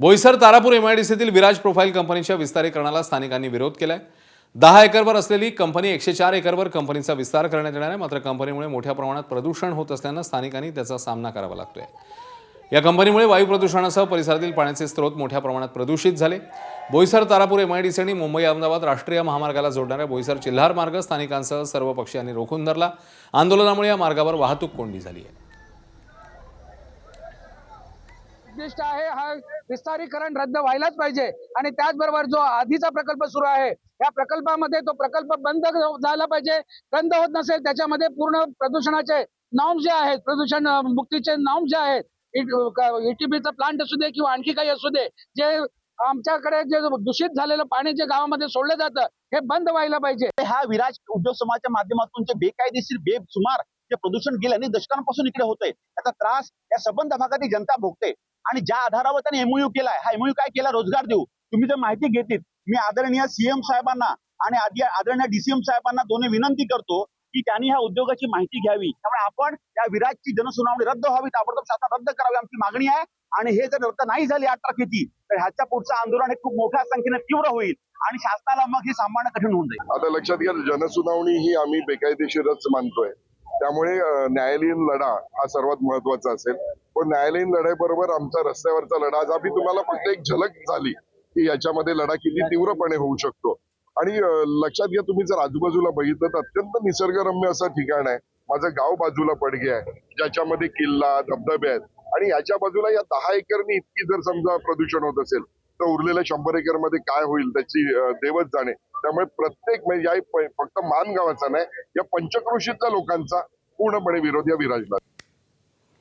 Boisar Tarapur एमआयडीसीतील Viraj profile कंपनीच्या विस्तारीकरणाला स्थानिकांनी विरोध केलाय। 10 एकरवर असलेली कंपनी 104 एकरवर कंपनीचा विस्तार करण्यात येणार आहे। मात्र कंपनीमुळे मोठ्या प्रमाणात प्रदूषण होत असल्यानं स्थानिकांनी त्याचा सामना करावा लागतोय। या कंपनीमुळे वायू प्रदूषणासह परिसरातील पाण्याचे स्रोत मोठ्या प्रमाणात प्रदूषित झाले। बोईसर तारापूर एमआयडीसी आणि मुंबई अहमदाबाद राष्ट्रीय महामार्गाला जोडणाऱ्या बोईसर चिल्हार मार्ग स्थानिकांसह सर्व पक्षीयांनी रोखून धरला। आंदोलनामुळे या मार्गावर वाहतूक कोंडी झाली आहे। उद्दिष्ट आहे हा विस्तारीकरण रद्द व्हायलाच पाहिजे आणि त्याचबरोबर जो आधीचा प्रकल्प सुरू आहे या प्रकल्पामध्ये तो प्रकल्प बंद झाला पाहिजे। बंद होत नसेल त्याच्यामध्ये पूर्ण प्रदूषणाचे नॉर्म्स जे आहेत, प्रदूषण मुक्तीचे नॉर्म्स जे आहेत, ईटीबीचा प्लांट असू दे किंवा आणखी काही असू दे, जे आमच्याकडे जे दूषित झालेलं पाणी जे गावामध्ये सोडलं जातं हे बंद व्हायला पाहिजे। हा विराज उद्योग समाजाच्या माध्यमातून जे बेकायदेशीर बेसुमार जे प्रदूषण गेल्या अनेक दशकांपासून इकडे होतंय त्याचा त्रास या संबंध भागातील जनता भोगते आणि ज्या आधारावर त्यांनी एमओयू केलाय, हा एमओयू काय केला, रोजगार देऊ। तुम्ही जर माहिती घेतलीत, मी आदरणीय सीएम साहेबांना आणि आदरणीय डीसीएम साहेबांना दोन्ही विनंती करतो की त्यांनी ह्या उद्योगाची माहिती घ्यावी। त्यामुळे आपण या विराजची जनसुनावणी रद्द व्हावी, ताबडतोब शासन रद्द करावी आमची मागणी आहे। आणि हे जर रद्द नाही झाली 8 तारखेची तर ह्याच्या पुढचं आंदोलन हे खूप मोठ्या संख्येने तीव्र होईल आणि शासनाला मग हे सांभाळणं कठीण होऊन जाईल। आता लक्षात घ्या, जनसुनावणी ही आम्ही बेकायदेशीरच मानतोय, त्यामुळे न्यायालयीन लढा हा सर्वात महत्वाचा असेल। पण न्यायालयीन लढाईबरोबर आमचा रस्त्यावरचा लढा, आज आम्ही तुम्हाला फक्त एक झलक झाली की याच्यामध्ये लढा किती तीव्रपणे होऊ शकतो। आणि लक्षात घ्या, तुम्ही जर आजूबाजूला बघितलं तर अत्यंत निसर्गरम्य असं ठिकाण आहे। माझं गाव बाजूला पडगे आहे, ज्याच्यामध्ये किल्ला, धबधबे आहेत आणि याच्या बाजूला या 10 एकरनी इतकी जर समजा प्रदूषण होत असेल तर उरलेल्या 100 एकर मध्ये काय होईल त्याची देवच जाणे। त्यामुळे प्रत्येक म्हणजे या फक्त मान गावाचा नाही, या पंचक्रोशीतल्या लोकांचा पूर्णपणे विरोध या विराजला।